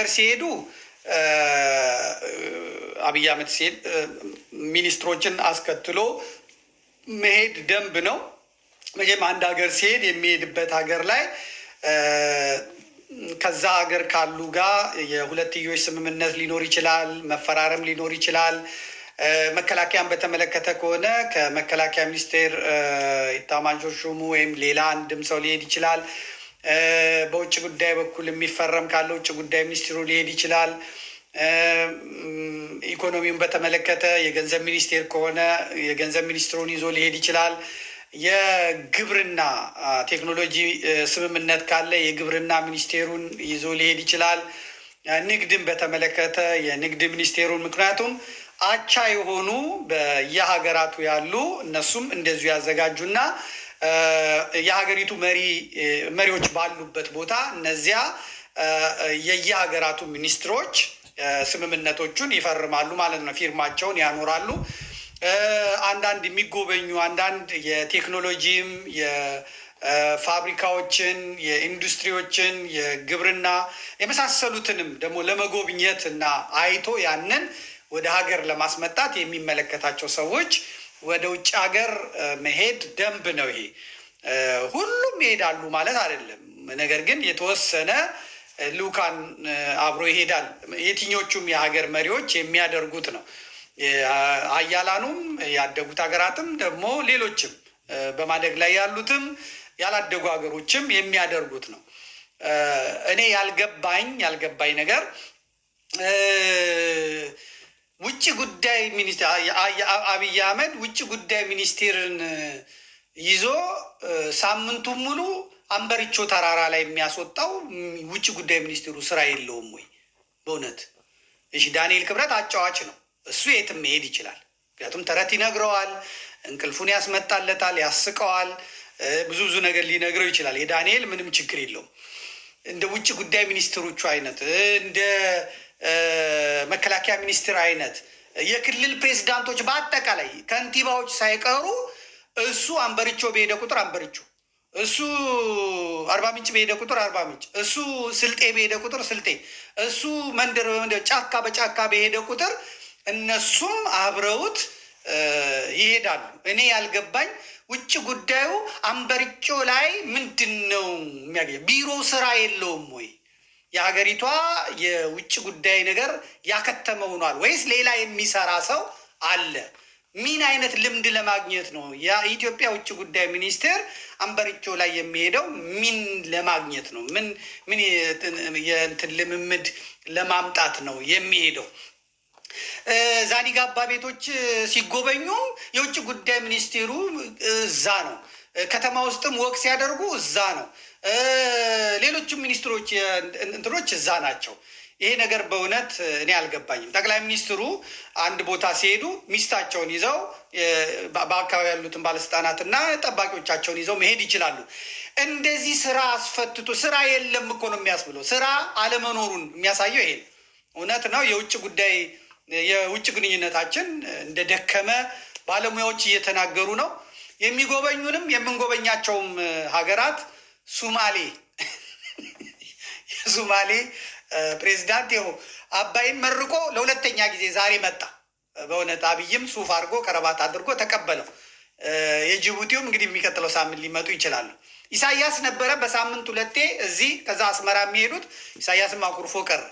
ሀገር ሲሄዱ አብይ አህመድ ሲሄድ ሚኒስትሮችን አስከትሎ መሄድ ደንብ ነው። መቼም አንድ ሀገር ሲሄድ የሚሄድበት ሀገር ላይ ከዛ ሀገር ካሉ ጋር የሁለትዮሽ ስምምነት ሊኖር ይችላል፣ መፈራረም ሊኖር ይችላል። መከላከያን በተመለከተ ከሆነ ከመከላከያ ሚኒስቴር ኢታማዦር ሹሙ ወይም ሌላ አንድም ሰው ሊሄድ ይችላል። በውጭ ጉዳይ በኩል የሚፈረም ካለ ውጭ ጉዳይ ሚኒስትሩ ሊሄድ ይችላል። ኢኮኖሚውን በተመለከተ የገንዘብ ሚኒስቴር ከሆነ የገንዘብ ሚኒስትሩን ይዞ ሊሄድ ይችላል። የግብርና ቴክኖሎጂ ስምምነት ካለ የግብርና ሚኒስቴሩን ይዞ ሊሄድ ይችላል። ንግድን በተመለከተ የንግድ ሚኒስቴሩን፣ ምክንያቱም አቻ የሆኑ በየሀገራቱ ያሉ እነሱም እንደዚሁ ያዘጋጁና የሀገሪቱ መሪዎች ባሉበት ቦታ እነዚያ የየሀገራቱ ሚኒስትሮች ስምምነቶቹን ይፈርማሉ ማለት ነው። ፊርማቸውን ያኖራሉ። አንዳንድ የሚጎበኙ አንዳንድ የቴክኖሎጂም የፋብሪካዎችን፣ የኢንዱስትሪዎችን፣ የግብርና የመሳሰሉትንም ደግሞ ለመጎብኘት እና አይቶ ያንን ወደ ሀገር ለማስመጣት የሚመለከታቸው ሰዎች ወደ ውጭ ሀገር መሄድ ደንብ ነው። ይሄ ሁሉም ይሄዳሉ ማለት አይደለም። ነገር ግን የተወሰነ ልኡካን አብሮ ይሄዳል። የትኞቹም የሀገር መሪዎች የሚያደርጉት ነው። አያላኑም ያደጉት ሀገራትም ደግሞ ሌሎችም በማደግ ላይ ያሉትም ያላደጉ ሀገሮችም የሚያደርጉት ነው። እኔ ያልገባኝ ነገር ውጭ ጉዳይ ሚኒስቴር አብይ አህመድ ውጭ ጉዳይ ሚኒስቴርን ይዞ ሳምንቱን ሙሉ አንበሪቾ ተራራ ላይ የሚያስወጣው ውጭ ጉዳይ ሚኒስቴሩ ስራ የለውም ወይ? በእውነት እሺ፣ ዳንኤል ክብረት አጫዋች ነው። እሱ የትም መሄድ ይችላል። ምክንያቱም ተረት ይነግረዋል፣ እንቅልፉን ያስመጣለታል፣ ያስቀዋል፣ ብዙ ነገር ሊነግረው ይችላል። የዳንኤል ምንም ችግር የለውም። እንደ ውጭ ጉዳይ ሚኒስትሮቹ አይነት እንደ መከላከያ ሚኒስትር አይነት የክልል ፕሬዝዳንቶች በአጠቃላይ ከንቲባዎች ሳይቀሩ እሱ አንበሪቾ በሄደ ቁጥር አንበሪቾ፣ እሱ አርባ ምንጭ በሄደ ቁጥር አርባ ምንጭ፣ እሱ ስልጤ በሄደ ቁጥር ስልጤ፣ እሱ መንደር በመንደር ጫካ በጫካ በሄደ ቁጥር እነሱም አብረውት ይሄዳሉ። እኔ ያልገባኝ ውጭ ጉዳዩ አንበሪቾ ላይ ምንድን ነው የሚያገኘው? ቢሮ ስራ የለውም ወይ? የሀገሪቷ የውጭ ጉዳይ ነገር ያከተመ ሆኗል ወይስ ሌላ የሚሰራ ሰው አለ? ምን አይነት ልምድ ለማግኘት ነው የኢትዮጵያ ውጭ ጉዳይ ሚኒስቴር አንበሪቾ ላይ የሚሄደው? ምን ለማግኘት ነው? ምን የእንትን ልምምድ ለማምጣት ነው የሚሄደው? ዛኒጋባ ቤቶች ሲጎበኙ የውጭ ጉዳይ ሚኒስቴሩ እዛ ነው። ከተማ ውስጥም ወቅ ሲያደርጉ እዛ ነው። ሌሎችም ሚኒስትሮች እንትኖች እዛ ናቸው። ይሄ ነገር በእውነት እኔ አልገባኝም። ጠቅላይ ሚኒስትሩ አንድ ቦታ ሲሄዱ ሚስታቸውን ይዘው በአካባቢ ያሉትን ባለስልጣናትና ጠባቂዎቻቸውን ይዘው መሄድ ይችላሉ። እንደዚህ ስራ አስፈትቶ ስራ የለም እኮ ነው የሚያስብለው። ስራ አለመኖሩን የሚያሳየው ይሄ እውነት ነው። የውጭ ግንኙነታችን እንደደከመ ባለሙያዎች እየተናገሩ ነው። የሚጎበኙንም የምንጎበኛቸውም ሀገራት የሱማሌ ፕሬዚዳንት ይኸው አባይን መርቆ ለሁለተኛ ጊዜ ዛሬ መጣ። በእውነት አብይም ሱፍ አድርጎ ከረባት አድርጎ ተቀበለው። የጅቡቲውም እንግዲህ የሚቀጥለው ሳምንት ሊመጡ ይችላሉ። ኢሳያስ ነበረ በሳምንት ሁለቴ እዚህ ከዛ አስመራ የሚሄዱት። ኢሳያስም አኩርፎ ቀረ።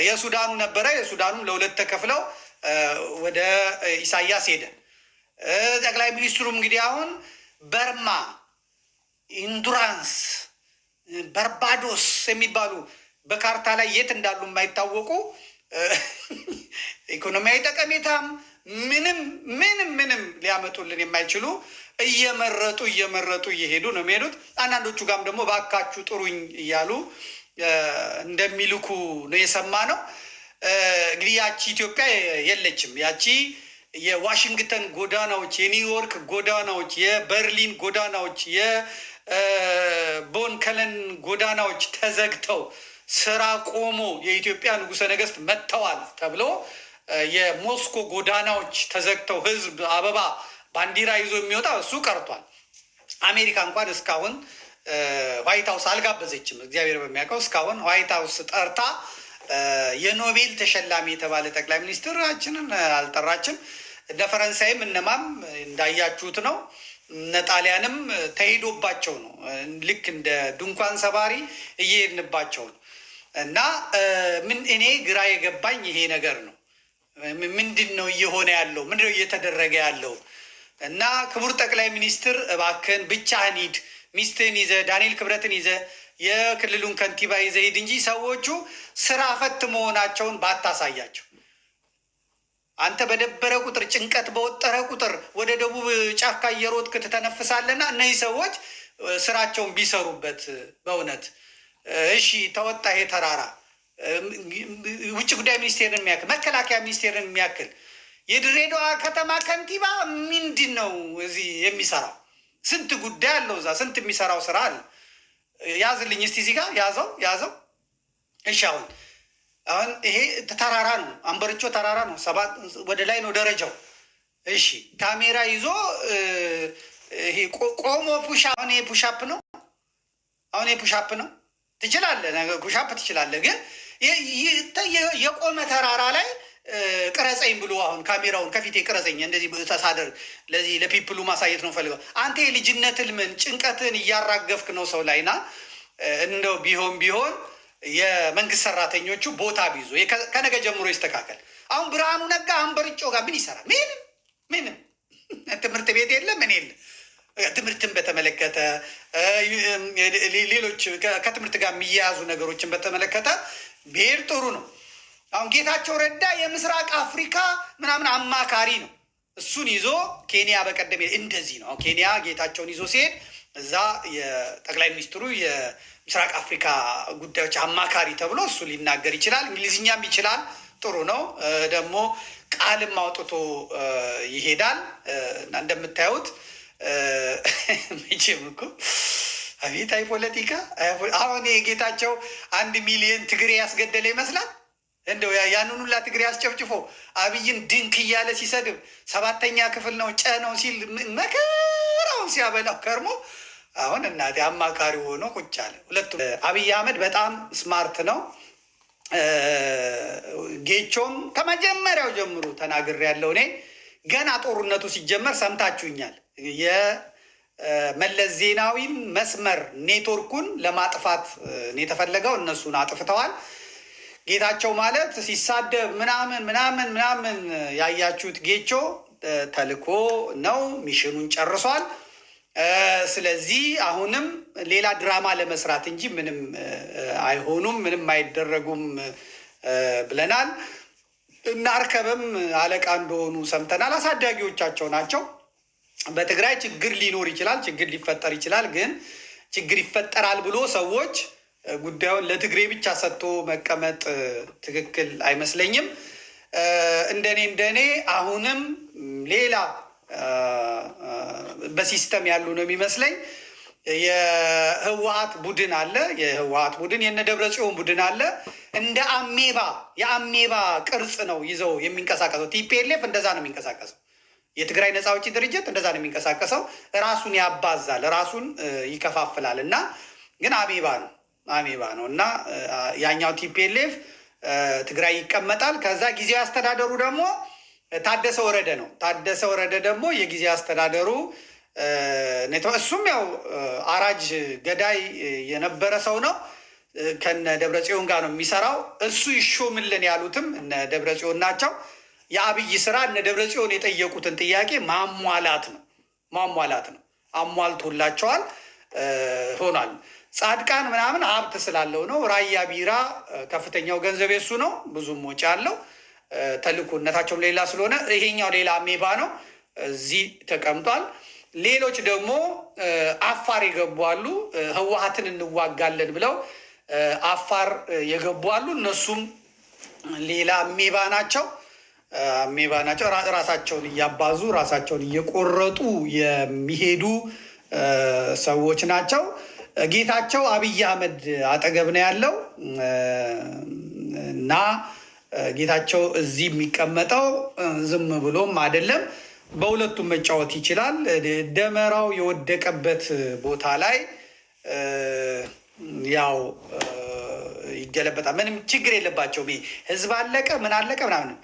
የሱዳኑ ነበረ። የሱዳኑም ለሁለት ተከፍለው ወደ ኢሳያስ ሄደ። ጠቅላይ ሚኒስትሩም እንግዲህ አሁን በርማ፣ ኢንዱራንስ፣ በርባዶስ የሚባሉ በካርታ ላይ የት እንዳሉ የማይታወቁ ኢኮኖሚያዊ ጠቀሜታም ምንም ሊያመጡልን የማይችሉ እየመረጡ እየሄዱ ነው የሚሄዱት። አንዳንዶቹ ጋም ደግሞ ባካችሁ ጥሩኝ እያሉ እንደሚልኩ ነው የሰማ ነው። እንግዲህ ያቺ ኢትዮጵያ የለችም። ያቺ የዋሽንግተን ጎዳናዎች፣ የኒውዮርክ ጎዳናዎች፣ የበርሊን ጎዳናዎች፣ የቦን ከለን ጎዳናዎች ተዘግተው ስራ ቆሞ የኢትዮጵያ ንጉሠ ነገሥት መጥተዋል ተብሎ የሞስኮ ጎዳናዎች ተዘግተው ህዝብ አበባ ባንዲራ ይዞ የሚወጣ እሱ ቀርቷል። አሜሪካ እንኳን እስካሁን ዋይት ሀውስ አልጋበዘችም። እግዚአብሔር በሚያውቀው እስካሁን ዋይት ሀውስ ጠርታ የኖቤል ተሸላሚ የተባለ ጠቅላይ ሚኒስትራችንን አልጠራችም። እነ ፈረንሳይም እነማም እንዳያችሁት ነው። እነ ጣሊያንም ተሄዶባቸው ነው። ልክ እንደ ድንኳን ሰባሪ እየሄድንባቸው ነው። እና እኔ ግራ የገባኝ ይሄ ነገር ነው። ምንድን ነው እየሆነ ያለው? ምንድን ነው እየተደረገ ያለው? እና ክቡር ጠቅላይ ሚኒስትር እባክህን ብቻህን ሂድ፣ ሚስትህን ይዘህ ዳንኤል ክብረትን ይዘህ የክልሉን ከንቲባ ይዘህ ሂድ እንጂ ሰዎቹ ስራ ፈት መሆናቸውን ባታሳያቸው። አንተ በደበረ ቁጥር ጭንቀት በወጠረ ቁጥር ወደ ደቡብ ጫካ እየሮጥክ ትተነፍሳለና እነዚህ ሰዎች ስራቸውን ቢሰሩበት በእውነት እሺ። ተወጣ ይሄ ተራራ ውጭ ጉዳይ ሚኒስቴርን የሚያክል መከላከያ ሚኒስቴርን የሚያክል የድሬዳዋ ከተማ ከንቲባ ምንድን ነው እዚህ የሚሰራው? ስንት ጉዳይ አለው እዛ፣ ስንት የሚሰራው ስራ አለ። ያዝልኝ እስቲ እዚህ ጋር ያዘው። እሺ አሁን ይሄ ተራራ ነው፣ አንበርቾ ተራራ ነው፣ ወደ ላይ ነው ደረጃው። እሺ ካሜራ ይዞ ይሄ ቆሞ አሁን ይሄ ፑሻፕ ነው፣ ትችላለህ፣ ፑሻፕ ትችላለህ። ግን የቆመ ተራራ ላይ ቅረጸኝ ብሎ አሁን ካሜራውን ከፊቴ ቅረጸኝ እንደዚህ ተሳደር ለዚህ ለፒፕሉ ማሳየት ነው ፈልገው። አንተ የልጅነት ህልምን ጭንቀትን እያራገፍክ ነው ሰው ላይና እንደው ቢሆን የመንግስት ሰራተኞቹ ቦታ ቢይዙ ከነገ ጀምሮ ይስተካከል። አሁን ብርሃኑ ነጋ አንበርጮ ጋር ምን ይሰራል? ምንም ትምህርት ቤት የለ ምን የለ። ትምህርትን በተመለከተ ሌሎች ከትምህርት ጋር የሚያያዙ ነገሮችን በተመለከተ ብሄር ጥሩ ነው። አሁን ጌታቸው ረዳ የምስራቅ አፍሪካ ምናምን አማካሪ ነው። እሱን ይዞ ኬንያ በቀደም እንደዚህ ነው። ኬንያ ጌታቸውን ይዞ ሲሄድ እዛ የጠቅላይ ሚኒስትሩ የምስራቅ አፍሪካ ጉዳዮች አማካሪ ተብሎ እሱ ሊናገር ይችላል፣ እንግሊዝኛም ይችላል። ጥሩ ነው። ደግሞ ቃልም አውጥቶ ይሄዳል እና እንደምታዩት መቼም እኮ አቤታዊ ፖለቲካ። አሁን ጌታቸው 1 ሚሊዮን ትግሬ ያስገደለ ይመስላል። እንደው ያንን ሁላ ትግሬ አስጨፍጭፎ አብይን ድንክ እያለ ሲሰድብ 7ኛ ክፍል ነው ጨ ነው ሲል መከራውን ሲያበላው ከርሞ አሁን እናቴ አማካሪ ሆኖ ቁጭ አለ። ሁለቱም አብይ አህመድ በጣም ስማርት ነው። ጌቾም ከመጀመሪያው ጀምሮ ተናግሬያለሁ። እኔ ገና ጦርነቱ ሲጀመር ሰምታችሁኛል። የመለስ ዜናዊን መስመር ኔትወርኩን ለማጥፋት የተፈለገው እነሱን አጥፍተዋል። ጌታቸው ማለት ሲሳደብ ምናምን ያያችሁት ጌቾ ተልኮ ነው፣ ሚሽኑን ጨርሷል። ስለዚህ አሁንም ሌላ ድራማ ለመስራት እንጂ ምንም አይሆኑም፣ ምንም አይደረጉም ብለናል። እና አርከበም አለቃ እንደሆኑ ሰምተናል። አሳዳጊዎቻቸው ናቸው። በትግራይ ችግር ሊኖር ይችላል፣ ችግር ሊፈጠር ይችላል። ግን ችግር ይፈጠራል ብሎ ሰዎች ጉዳዩን ለትግሬ ብቻ ሰጥቶ መቀመጥ ትክክል አይመስለኝም። እንደኔ አሁንም ሌላ በሲስተም ያሉ ነው የሚመስለኝ። የህወሓት ቡድን አለ፣ የህወሓት ቡድን የነ ደብረጽዮን ቡድን አለ። እንደ የአሜባ ቅርጽ ነው ይዘው የሚንቀሳቀሰው። ቲፒኤልኤፍ እንደዛ ነው የሚንቀሳቀሰው። የትግራይ ነፃ አውጪ ድርጅት እንደዛ ነው የሚንቀሳቀሰው። ራሱን ያባዛል፣ ራሱን ይከፋፍላል። እና ግን አሜባ ነው እና ያኛው ቲፒኤልኤፍ ትግራይ ይቀመጣል። ከዛ ጊዜያዊ አስተዳደሩ ደግሞ ታደሰ ወረደ ነው። ታደሰ ወረደ ደግሞ የጊዜያዊ አስተዳደሩ እሱም ያው አራጅ ገዳይ የነበረ ሰው ነው። ከነ ደብረጽዮን ጋር ነው የሚሰራው። እሱ ይሾምልን ያሉትም እነ ደብረጽዮን ናቸው። የአብይ ስራ እነ ደብረጽዮን የጠየቁትን ጥያቄ ማሟላት ነው። አሟልቶላቸዋል፣ ሆኗል። ጻድቃን ምናምን ሀብት ስላለው ነው። ራያ ቢራ ከፍተኛው ገንዘብ የሱ ነው፣ ብዙም ወጪ አለው። ተልኮነታቸውም ሌላ ስለሆነ ይሄኛው ሌላ አሜባ ነው፣ እዚህ ተቀምጧል። ሌሎች ደግሞ አፋር የገቡ አሉ። ህወሓትን እንዋጋለን ብለው አፋር የገቡ አሉ። እነሱም ሌላ አሜባ ናቸው። ራሳቸውን እያባዙ ራሳቸውን እየቆረጡ የሚሄዱ ሰዎች ናቸው። ጌታቸው አብይ አህመድ አጠገብ ነው ያለው እና ጌታቸው እዚህ የሚቀመጠው ዝም ብሎም አይደለም፣ በሁለቱም መጫወት ይችላል። ደመራው የወደቀበት ቦታ ላይ ያው ይገለበጣል። ምንም ችግር የለባቸውም። ህዝብ አለቀ ምን አለቀ ምናምን።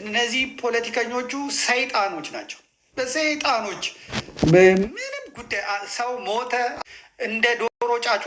እነዚህ ፖለቲከኞቹ ሰይጣኖች ናቸው። በሰይጣኖች ምንም ጉዳይ ሰው ሞተ እንደ ዶሮ ጫጩ